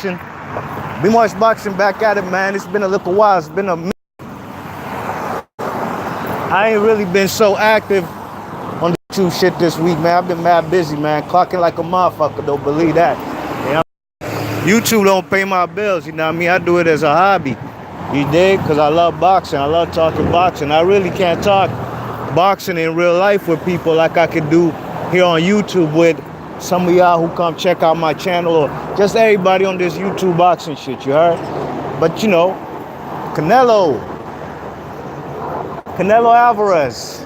Be Much Boxing back at it, man. It's been a little while. It's been a minute. I ain't really been so active on the YouTube shit this week, man. I've been mad busy, man. Clocking like a motherfucker, don't believe that. You know? YouTube don't pay my bills, you know what I mean? I do it as a hobby. You dig? Because I love boxing. I love talking boxing. I really can't talk boxing in real life with people like I could do here on YouTube with some of y'all who come check out my channel or just everybody on this YouTube boxing shit, you heard? But you know, Canelo Alvarez,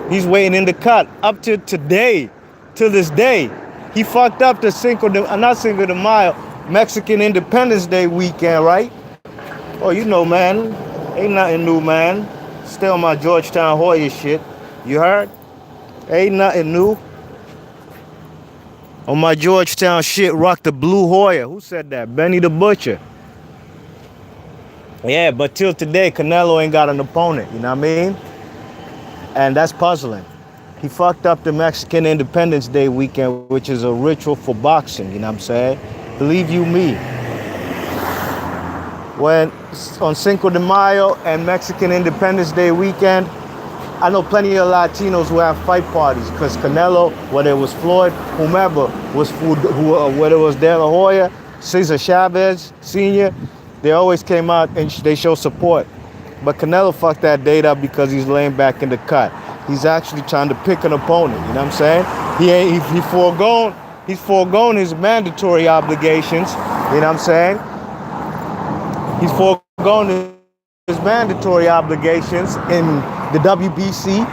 he's waiting in the cut up to today, to this day. He fucked up the Cinco de Mayo, Mexican Independence Day weekend, right? Oh, you know, man, ain't nothing new, man. Still my Georgetown Hoya shit, you heard? Ain't nothing new. On my Georgetown shit, rock the blue Hoya. Who said that? Benny the Butcher. Yeah, but till today, Canelo ain't got an opponent, you know what I mean? And that's puzzling. He fucked up the Mexican Independence Day weekend, which is a ritual for boxing, you know what I'm saying? Believe you me. When on Cinco de Mayo and Mexican Independence Day weekend, I know plenty of Latinos who have fight parties because Canelo, whether it was Floyd, whomever, whether it was De La Hoya, Cesar Chavez Sr., they always came out and they show support. But Canelo fucked that date up because he's laying back in the cut. He's actually trying to pick an opponent, you know what I'm saying? He's foregone his mandatory obligations, you know what I'm saying? He's foregone his mandatory obligations in the WBC,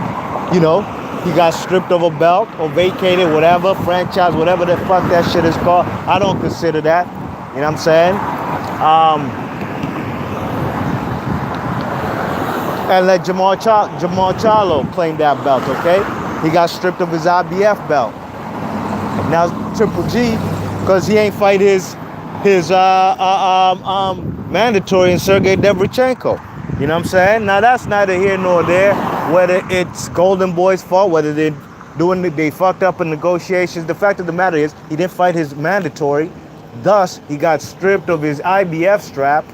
you know. He got stripped of a belt or vacated, whatever, franchise, whatever the fuck that shit is called. I don't consider that, you know what I'm saying? And let Jamal Charlo claim that belt, okay? He got stripped of his IBF belt. Now Triple G, because he ain't fight his mandatory in Sergey Devrichenko. You know what I'm saying? Now that's neither here nor there, whether it's Golden Boy's fault, whether they fucked up in negotiations. The fact of the matter is he didn't fight his mandatory. Thus, he got stripped of his IBF strap.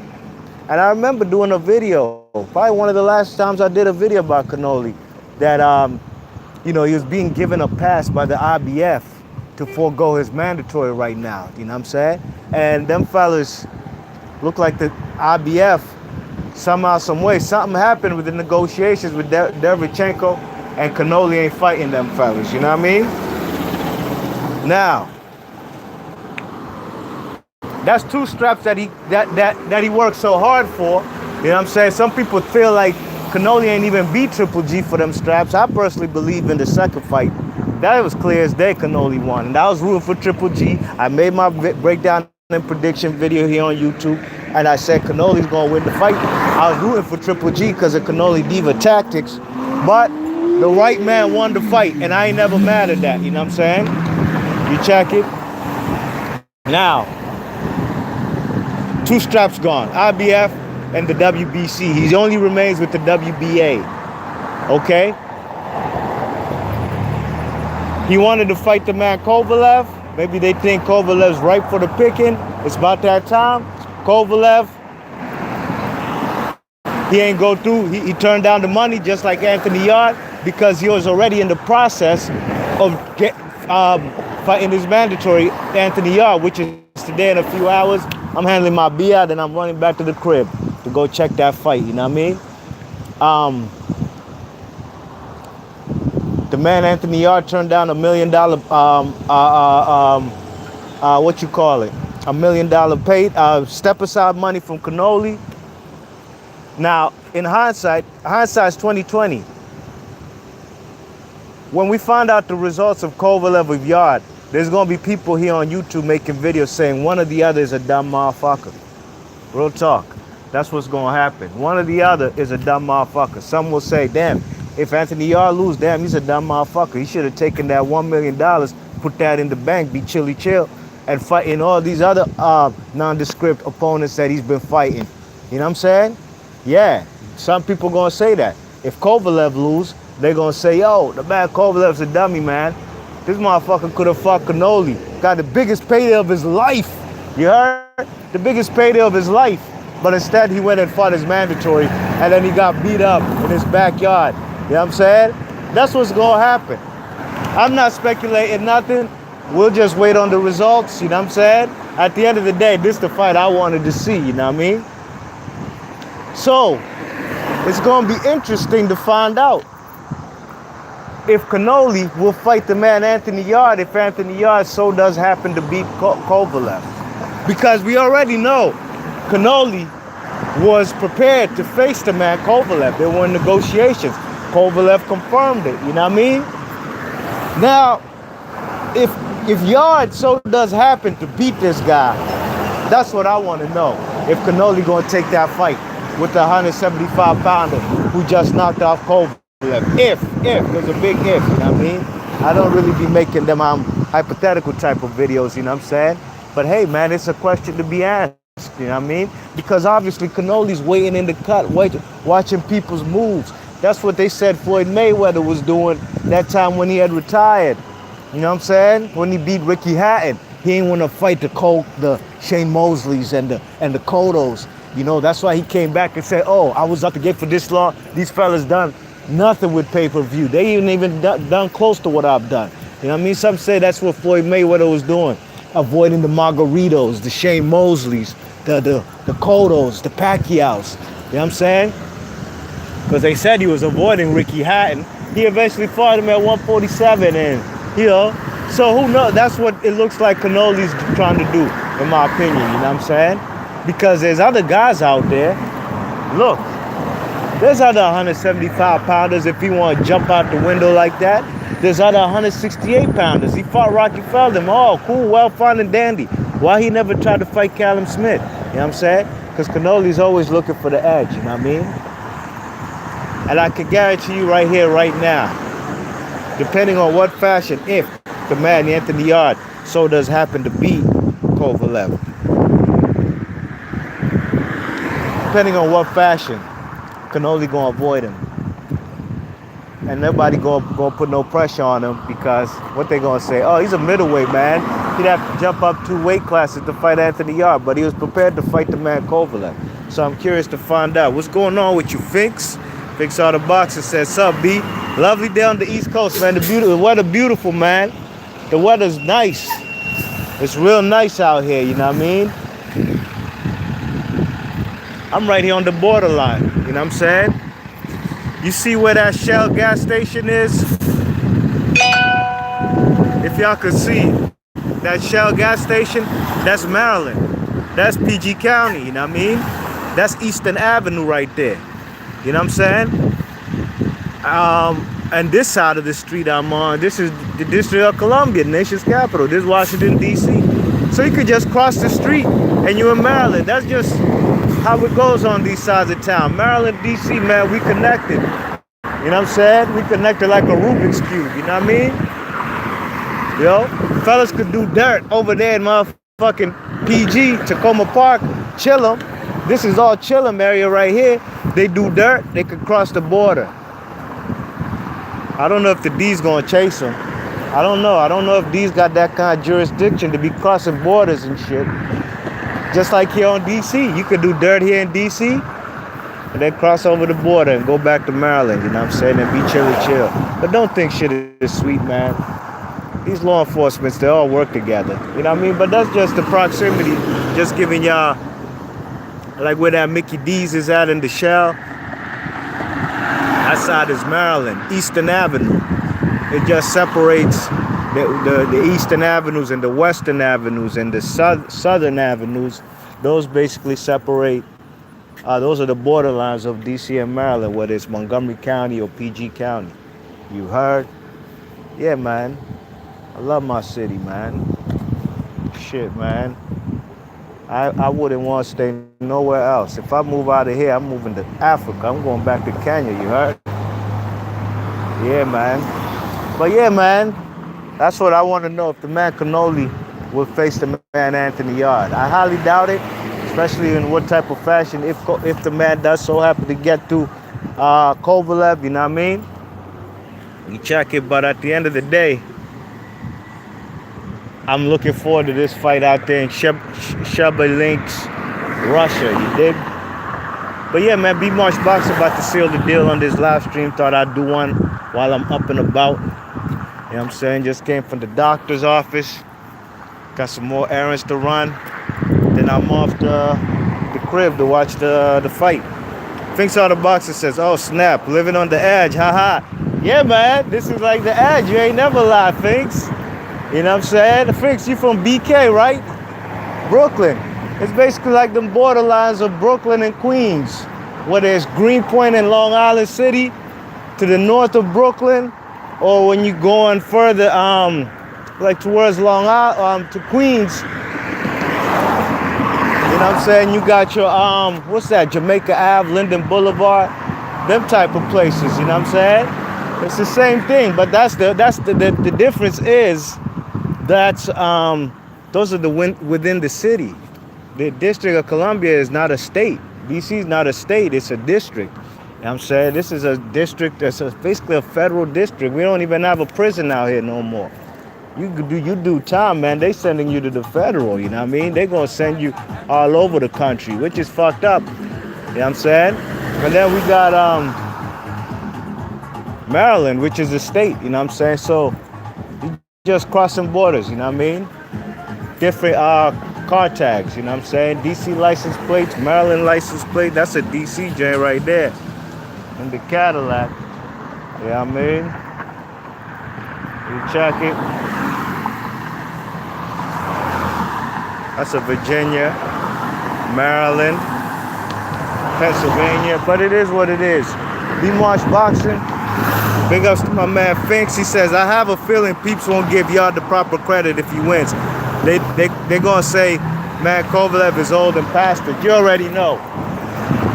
And I remember doing a video, probably one of the last times I did a video about Canelo, that you know, he was being given a pass by the IBF to forego his mandatory right now, you know what I'm saying? And them fellas look like the IBF, somehow, some way, something happened with the negotiations with Devrichenko, and Canelo ain't fighting them fellas, you know what I mean? Now, that's two straps that he worked so hard for, you know what I'm saying? Some people feel like Canelo ain't even beat Triple G for them straps. I personally believe in the second fight. That was clear as day Canelo won. And I was rooting for Triple G. I made my breakdown and prediction video here on YouTube, and I said Canelo's gonna win the fight. I was rooting for Triple G because of Canelo diva tactics, but the right man won the fight, and I ain't never mad at that, you know what I'm saying? You check it. Now, two straps gone, IBF and the WBC. He only remains with the WBA, okay? He wanted to fight the man Kovalev. Maybe they think Kovalev's ripe for the picking. It's about that time. Kovalev, he ain't go through. He turned down the money just like Anthony Yarde because he was already in the process of fighting his mandatory Anthony Yarde, which is today in a few hours. I'm handling my beer, then I'm running back to the crib to go check that fight, you know what I mean? The man Anthony Yarde turned down $1 million, what you call it? $1 million paid, step aside money from Canelo. Now, in hindsight's 2020. When we find out the results of Kovalev with Yarde, there's gonna be people here on YouTube making videos saying one or the other is a dumb motherfucker. Real talk. That's what's gonna happen. One or the other is a dumb motherfucker. Some will say, damn, if Anthony Yarde lose, damn, he's a dumb motherfucker. He should have taken that $1 million, put that in the bank, be chill, and fighting all these other nondescript opponents that he's been fighting. You know what I'm saying? Yeah, some people gonna say that. If Kovalev lose, they're gonna say, yo, the man Kovalev's a dummy, man. This motherfucker could have fought Canelo. Got the biggest payday of his life. You heard? the biggest payday of his life. But instead, he went and fought his mandatory, and then he got beat up in his backyard. You know what I'm saying? That's what's going to happen. I'm not speculating nothing. We'll just wait on the results, you know what I'm saying? At the end of the day, this is the fight I wanted to see, you know what I mean? So, it's going to be interesting to find out if Canelo will fight the man Anthony Yarde, if Anthony Yarde so does happen to beat Kovalev. Because we already know Canelo was prepared to face the man Kovalev. There were negotiations. Kovalev confirmed it, you know what I mean? Now, if Yarde so does happen to beat this guy, that's what I want to know. If Canelo going to take that fight with the 175-pounder who just knocked off Kovalev. If, there's a big if, you know what I mean? I don't really be making them hypothetical type of videos, you know what I'm saying? But hey, man, it's a question to be asked, you know what I mean? Because obviously Canelo's waiting in the cut, watching people's moves. That's what they said Floyd Mayweather was doing that time when he had retired. You know what I'm saying? When he beat Ricky Hatton, he didn't want to fight the Shane Mosleys and the Cottos. You know, that's why he came back and said, oh, I was up to get for this long. These fellas done nothing with pay-per-view. They ain't even done close to what I've done. You know what I mean? Some say that's what Floyd Mayweather was doing, avoiding the Margaritos, the Shane Mosleys, the Cottos, the Pacquiaos. You know what I'm saying? Because they said he was avoiding Ricky Hatton. He eventually fought him at 147, and you know, so who knows? That's what it looks like Canelo's trying to do, in my opinion, you know what I'm saying? Because there's other guys out there. Look, there's other 175-pounders if he want to jump out the window like that. There's other 168-pounders. He fought Rocky Feldman. Oh, cool, well, fine and dandy. Why he never tried to fight Callum Smith? You know what I'm saying? Because Canelo's always looking for the edge, you know what I mean? And I can guarantee you right here, right now, depending on what fashion, if the man Anthony Yarde so does happen to beat Kovalev, depending on what fashion, Canelo gonna avoid him, and nobody gonna put no pressure on him, because what they gonna say? Oh, he's a middleweight, man. He'd have to jump up 2 weight classes to fight Anthony Yarde, but he was prepared to fight the man Kovalev. So I'm curious to find out what's going on with you, Finks. Finks out the boxer says, "Sup, B? Lovely day on the East Coast, man. The weather beautiful, man. The weather's nice. It's real nice out here, you know what I mean? I'm right here on the borderline, you know what I'm saying? You see where that Shell gas station is? If y'all could see that Shell gas station, that's Maryland. That's PG County, you know what I mean? That's Eastern Avenue right there. You know what I'm saying? And this side of the street I'm on, this is the District of Columbia, the nation's capital. This is Washington, D.C. So you could just cross the street and you're in Maryland. That's just how it goes on these sides of town. Maryland, D.C., man, we connected. You know what I'm saying? We connected like a Rubik's Cube, you know what I mean? Yo, fellas could do dirt over there in motherfucking PG, Tacoma Park, Chillum. This is all Chillum area right here. They do dirt, they could cross the border. I don't know if the D's gonna chase them. I don't know. I don't know if D's got that kind of jurisdiction to be crossing borders and shit. Just like here on DC, you could do dirt here in DC and then cross over the border and go back to Maryland, you know what I'm saying, and be chill. But don't think shit is sweet, man. These law enforcements, they all work together, you know what I mean? But that's just the proximity, just giving y'all, like where that Mickey D's is at in the Shell. That side is Maryland, Eastern Avenue. It just separates the Eastern Avenues and the Western Avenues and the Southern Avenues. Those basically separate, those are the borderlines of DC and Maryland, whether it's Montgomery County or PG County. You heard? Yeah, man. I love my city, man. Shit, man. I wouldn't want to stay nowhere else. If I move out of here, I'm moving to Africa. I'm going back to Kenya, you heard? Yeah, man. But yeah, man, that's what I want to know, if the man Canelo will face the man Anthony Yarde. I highly doubt it, especially in what type of fashion, if the man does so happen to get to Kovalev, you know what I mean? You check it, but at the end of the day, I'm looking forward to this fight out there in Links, Russia. You dig? But yeah, man, B Marsh Boxing about to seal the deal on this live stream. Thought I'd do one while I'm up and about. You know what I'm saying? Just came from the doctor's office. Got some more errands to run. Then I'm off to the crib to watch the fight. Finks Out the Boxer says, oh snap, living on the edge, haha. Yeah, man, this is like the edge. You ain't never lie, Finks. You know what I'm saying? Finks, you from BK, right? Brooklyn. It's basically like the borderlines of Brooklyn and Queens, whether it's Greenpoint and Long Island City to the north of Brooklyn, or when you going further, like towards Long Island, to Queens. You know what I'm saying? You got your what's that? Jamaica Ave, Linden Boulevard, them type of places. You know what I'm saying? It's the same thing, but the difference is that's those are the within the city. The District of Columbia is not a state. DC is not a state, it's a district. You know what I'm saying? This is a district that's basically a federal district. We don't even have a prison out here no more. You do time, man. They sending you to the federal, you know what I mean? They gonna send you all over the country, which is fucked up. You know what I'm saying? And then we got Maryland, which is a state, you know what I'm saying? So you just crossing borders, you know what I mean? Different car tags, you know what I'm saying? DC license plates, Maryland license plate, that's a DC joint right there. In the Cadillac, you know what I mean? You check it. That's a Virginia, Maryland, Pennsylvania, but it is what it is. B Marsh Boxing, big ups to my man Finks. He says, I have a feeling peeps won't give Yarde the proper credit if he wins. They're gonna say, man, Kovalev is old and past it. You already know.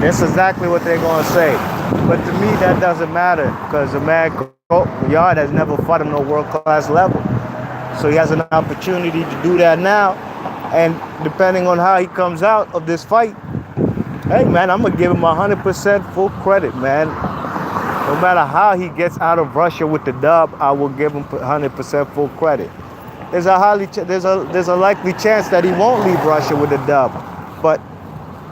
That's exactly what they're gonna say. But to me, that doesn't matter because the man Yarde has never fought him no world-class level. So he has an opportunity to do that now. And depending on how he comes out of this fight, hey, man, I'm gonna give him 100% full credit, man. No matter how he gets out of Russia with the dub, I will give him 100% full credit. There's a likely chance that he won't leave Russia with the dub, but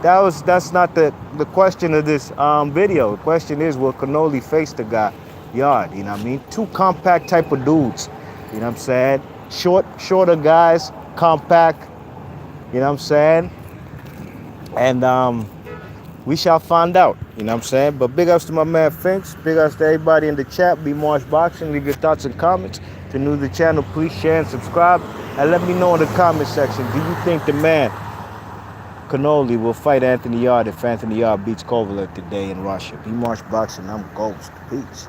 that's not the question of this video. The question is, will Canelo face the guy Yarde? You know what I mean? Two compact type of dudes. You know what I'm saying? Shorter guys, compact. You know what I'm saying? And we shall find out. You know what I'm saying? But big ups to my man Finks. Big ups to everybody in the chat. B Marsh Boxing. Leave your thoughts and comments. If you're new to the channel, please share and subscribe. And let me know in the comment section, do you think the man Canelo will fight Anthony Yarde if Anthony Yarde beats Kovalev today in Russia? B Marsh Boxing, I'm Ghost. Peace.